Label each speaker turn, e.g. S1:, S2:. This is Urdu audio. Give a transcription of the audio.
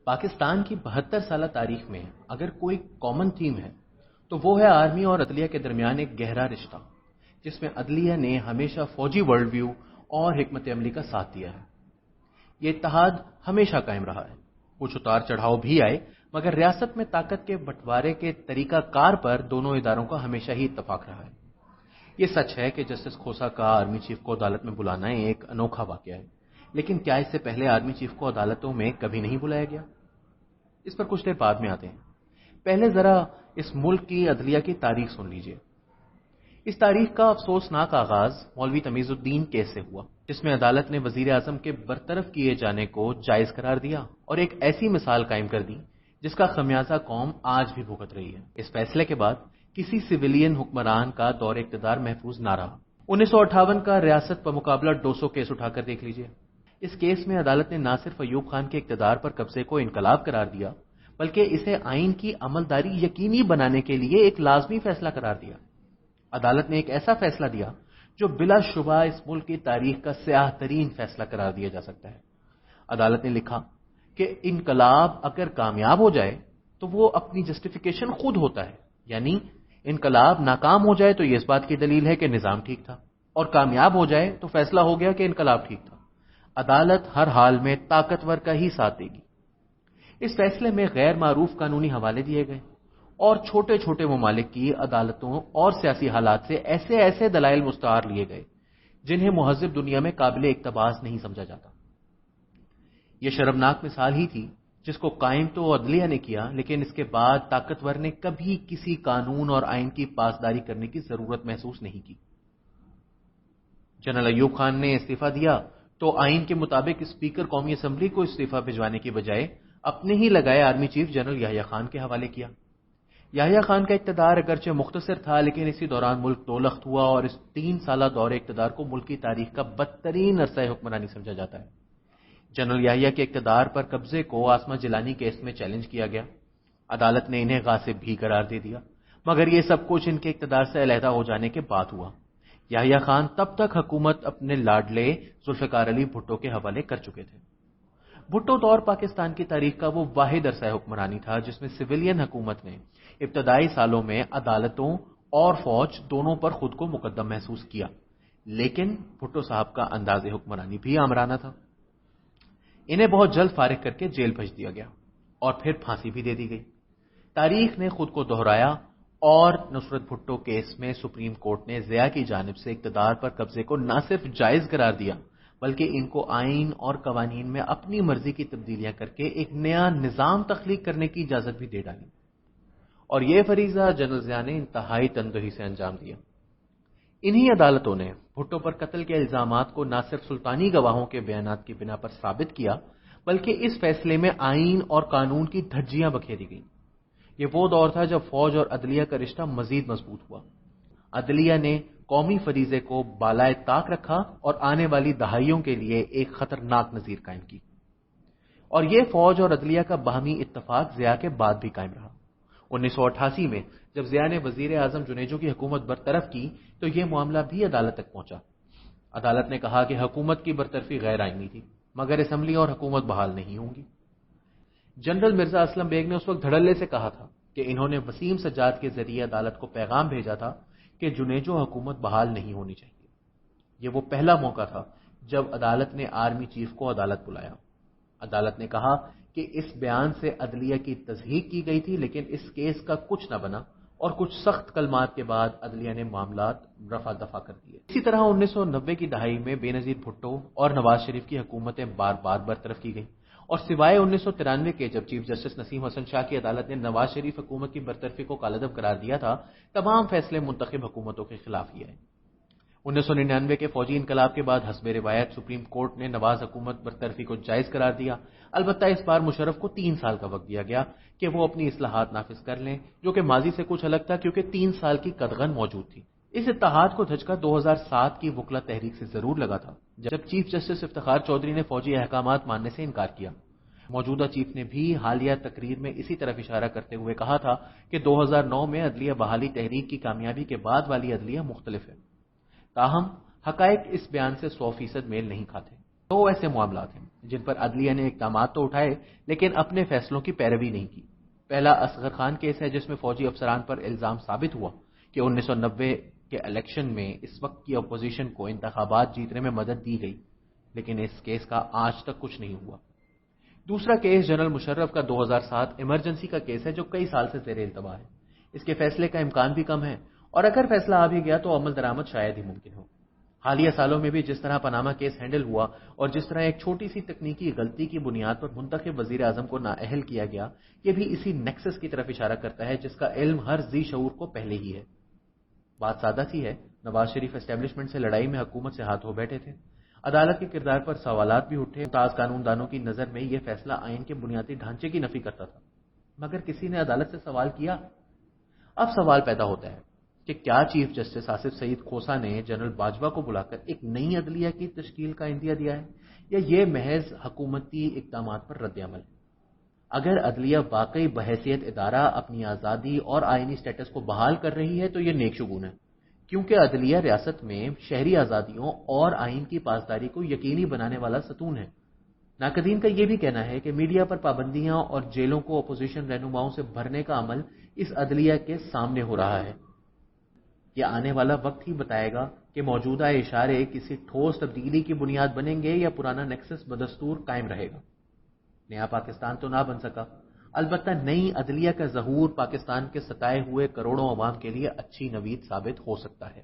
S1: پاکستان کی 72 سالہ تاریخ میں اگر کوئی کامن تھیم ہے تو وہ ہے آرمی اور عدلیہ کے درمیان ایک گہرا رشتہ، جس میں عدلیہ نے ہمیشہ فوجی ورلڈ ویو اور حکمت عملی کا ساتھ دیا ہے۔ یہ اتحاد ہمیشہ قائم رہا ہے۔ کچھ اتار چڑھاؤ بھی آئے، مگر ریاست میں طاقت کے بٹوارے کے طریقہ کار پر دونوں اداروں کا ہمیشہ ہی اتفاق رہا ہے۔ یہ سچ ہے کہ جسٹس کھوسہ کا آرمی چیف کو عدالت میں بلانا ایک انوکھا واقعہ ہے، لیکن کیا اس سے پہلے آرمی چیف کو عدالتوں میں کبھی نہیں بلایا گیا؟ اس پر کچھ دیر بعد میں آتے ہیں۔ پہلے ذرا اس ملک کی عدلیہ کی تاریخ سن لیجئے۔ اس تاریخ کا افسوسناک آغاز مولوی تمیز الدین کیس سے ہوا، جس میں عدالت نے وزیر اعظم کے برطرف کیے جانے کو جائز قرار دیا اور ایک ایسی مثال قائم کر دی جس کا خمیازہ قوم آج بھی بھگت رہی ہے۔ اس فیصلے کے بعد کسی سویلین حکمران کا دور اقتدار محفوظ نہ رہا۔ 1958 کا ریاست بمقابلہ ڈوسو کیس اٹھا کر دیکھ لیجئے۔ اس کیس میں عدالت نے نہ صرف ایوب خان کے اقتدار پر قبضے کو انقلاب قرار دیا، بلکہ اسے آئین کی عملداری یقینی بنانے کے لیے ایک لازمی فیصلہ قرار دیا۔ عدالت نے ایک ایسا فیصلہ دیا جو بلا شبہ اس ملک کی تاریخ کا سیاہ ترین فیصلہ قرار دیا جا سکتا ہے۔ عدالت نے لکھا کہ انقلاب اگر کامیاب ہو جائے تو وہ اپنی جسٹیفیکیشن خود ہوتا ہے، یعنی انقلاب ناکام ہو جائے تو یہ اس بات کی دلیل ہے کہ نظام ٹھیک تھا، اور کامیاب ہو جائے تو فیصلہ ہو گیا کہ انقلاب ٹھیک تھا۔ عدالت ہر حال میں طاقتور کا ہی ساتھ دے گی۔ اس فیصلے میں غیر معروف قانونی حوالے دیے گئے اور چھوٹے چھوٹے ممالک کی عدالتوں اور سیاسی حالات سے ایسے ایسے دلائل مستعار لیے گئے جنہیں مہذب دنیا میں قابل اقتباس نہیں سمجھا جاتا۔ یہ شرمناک مثال ہی تھی جس کو قائم تو عدلیہ نے کیا، لیکن اس کے بعد طاقتور نے کبھی کسی قانون اور آئین کی پاسداری کرنے کی ضرورت محسوس نہیں کی۔ جنرل ایوب خان نے استعفی دیا تو آئین کے مطابق اسپیکر قومی اسمبلی کو استعفی بھجوانے کی بجائے اپنے ہی لگائے army chief general Yahya Khan کے حوالے کیا۔ یحییٰ خان کا اقتدار اگرچہ مختصر تھا، لیکن اسی دوران ملک دو لخت ہوا اور اس 3 سالہ دور اقتدار کو ملک کی تاریخ کا بدترین عرصہ حکمرانی سمجھا جاتا ہے۔ جنرل یحییٰ کے اقتدار پر قبضے کو آسمہ جیلانی کیس میں چیلنج کیا گیا۔ عدالت نے انہیں غاصب بھی قرار دے دیا، مگر یہ سب کچھ ان کے اقتدار سے علیحدہ ہو جانے کے بعد ہوا۔ یحییٰ خان تب تک حکومت اپنے لاڈلے ذوالفقار علی بھٹو کے حوالے کر چکے تھے۔ بھٹو دور پاکستان کی تاریخ کا وہ واحد عرصہ حکمرانی تھا جس میں سویلین حکومت نے ابتدائی سالوں میں عدالتوں اور فوج دونوں پر خود کو مقدم محسوس کیا، لیکن بھٹو صاحب کا انداز حکمرانی بھی آمرانہ تھا۔ انہیں بہت جلد فارغ کر کے جیل بھیج دیا گیا اور پھر پھانسی بھی دے دی گئی۔ تاریخ نے خود کو دہرایا اور نصرت بھٹو کیس میں سپریم کورٹ نے ضیاء کی جانب سے اقتدار پر قبضے کو نہ صرف جائز قرار دیا بلکہ ان کو آئین اور قوانین میں اپنی مرضی کی تبدیلیاں کر کے ایک نیا نظام تخلیق کرنے کی اجازت بھی دے ڈالی، اور یہ فریضہ جنرل ضیاء نے انتہائی تندہی سے انجام دیا۔ انہی عدالتوں نے بھٹو پر قتل کے الزامات کو نہ صرف سلطانی گواہوں کے بیانات کی بنا پر ثابت کیا بلکہ اس فیصلے میں آئین اور قانون کی دھجیاں بکھیری گئیں۔ یہ وہ دور تھا جب فوج اور عدلیہ کا رشتہ مزید مضبوط ہوا۔ عدلیہ نے قومی فریضے کو بالائے طاق رکھا اور آنے والی دہائیوں کے لیے ایک خطرناک نظیر قائم کی، اور یہ فوج اور عدلیہ کا باہمی اتفاق ضیاء کے بعد بھی قائم رہا۔ 1988 میں جب ضیاء نے وزیر اعظم جنیجو کی حکومت برطرف کی تو یہ معاملہ بھی عدالت تک پہنچا۔ عدالت نے کہا کہ حکومت کی برطرفی غیر آئینی تھی، مگر اسمبلی اور حکومت بحال نہیں ہوں گی۔ جنرل مرزا اسلم بیگ نے اس وقت دھڑلے سے کہا تھا کہ انہوں نے وسیم سجاد کے ذریعے عدالت کو پیغام بھیجا تھا کہ جنیجو حکومت بحال نہیں ہونی چاہیے۔ یہ وہ پہلا موقع تھا جب عدالت نے آرمی چیف کو عدالت بلایا۔ عدالت نے کہا کہ اس بیان سے عدلیہ کی تصحیح کی گئی تھی، لیکن اس کیس کا کچھ نہ بنا اور کچھ سخت کلمات کے بعد عدلیہ نے معاملات رفع دفع کر دیے۔ اسی طرح 1990 کی دہائی میں بے نظیر بھٹو اور نواز شریف کی حکومتیں بار بار برطرف کی گئیں، اور سوائے 1993 کے جب چیف جسٹس نسیم حسن شاہ کی عدالت نے نواز شریف حکومت کی برطرفی کو کالعدم قرار دیا تھا، تمام فیصلے منتخب حکومتوں کے خلاف ہی آئے۔ 1999 کے فوجی انقلاب کے بعد حسب روایت سپریم کورٹ نے نواز حکومت برطرفی کو جائز قرار دیا، البتہ اس بار مشرف کو 3 سال کا وقت دیا گیا کہ وہ اپنی اصلاحات نافذ کر لیں، جو کہ ماضی سے کچھ الگ تھا کیونکہ 3 سال کی قدغن موجود تھی۔ اس اتحاد کو دھچکا 2007 کی وکلا تحریک سے ضرور لگا تھا، جب چیف جسٹس افتخار چودھری نے فوجی احکامات ماننے سے انکار کیا۔ موجودہ چیف نے بھی حالیہ تقریر میں اسی طرف اشارہ کرتے ہوئے کہا تھا کہ 2009 میں عدلیہ بحالی تحریک کی کامیابی کے بعد والی عدلیہ مختلف ہے۔ تاہم حقائق اس بیان سے 100% میل نہیں کھاتے۔ دو ایسے معاملات ہیں جن پر عدلیہ نے اقدامات تو اٹھائے لیکن اپنے فیصلوں کی پیروی نہیں کی۔ پہلا اصغر خان کیس ہے جس میں فوجی افسران پر الزام ثابت ہوا کہ 1990 کے الیکشن میں اس وقت کی اپوزیشن کو انتخابات جیتنے میں مدد دی گئی، لیکن اس کیس کا آج تک کچھ نہیں ہوا۔ دوسرا کیس جنرل مشرف کا 2007 ایمرجنسی کا کیس ہے جو کئی سال سے زیر التوا ہے۔ اس کے فیصلے کا امکان بھی کم ہے اور اگر فیصلہ آ بھی گیا تو عمل درآمد شاید ہی ممکن ہو۔ حالیہ سالوں میں بھی جس طرح پاناما کیس ہینڈل ہوا اور جس طرح ایک چھوٹی سی تکنیکی غلطی کی بنیاد پر منتخب وزیر اعظم کو نااہل کیا گیا، یہ بھی اسی نیکسس کی طرف اشارہ کرتا ہے جس کا علم ہر ذی شعور کو پہلے ہی ہے۔ بات سادہ سی ہے، نواز شریف اسٹیبلشمنٹ سے لڑائی میں حکومت سے ہاتھ دھو بیٹھے تھے، عدالت کے کردار پر سوالات بھی اٹھے، ممتاز قانون دانوں کی نظر میں یہ فیصلہ آئین کے بنیادی ڈھانچے کی نفی کرتا تھا، مگر کسی نے عدالت سے سوال کیا؟ اب سوال پیدا ہوتا ہے کہ کیا چیف جسٹس آصف سعید کھوسہ نے جنرل باجوہ کو بلا کر ایک نئی عدلیہ کی تشکیل کا عندیہ دیا ہے یا یہ محض حکومتی اقدامات پر رد عمل ہے؟ اگر عدلیہ واقعی بحیثیت ادارہ اپنی آزادی اور آئینی سٹیٹس کو بحال کر رہی ہے تو یہ نیک شگون ہے، کیونکہ عدلیہ ریاست میں شہری آزادیوں اور آئین کی پاسداری کو یقینی بنانے والا ستون ہے۔ ناقدین کا یہ بھی کہنا ہے کہ میڈیا پر پابندیاں اور جیلوں کو اپوزیشن رہنماؤں سے بھرنے کا عمل اس عدلیہ کے سامنے ہو رہا ہے۔ یہ آنے والا وقت ہی بتائے گا کہ موجودہ اشارے کسی ٹھوس تبدیلی کی بنیاد بنیں گے یا پرانا نیکسس بدستور قائم رہے گا۔ نیا پاکستان تو نہ بن سکا، البتہ نئی عدلیہ کا ظہور پاکستان کے ستائے ہوئے کروڑوں عوام کے لیے اچھی نوید ثابت ہو سکتا ہے۔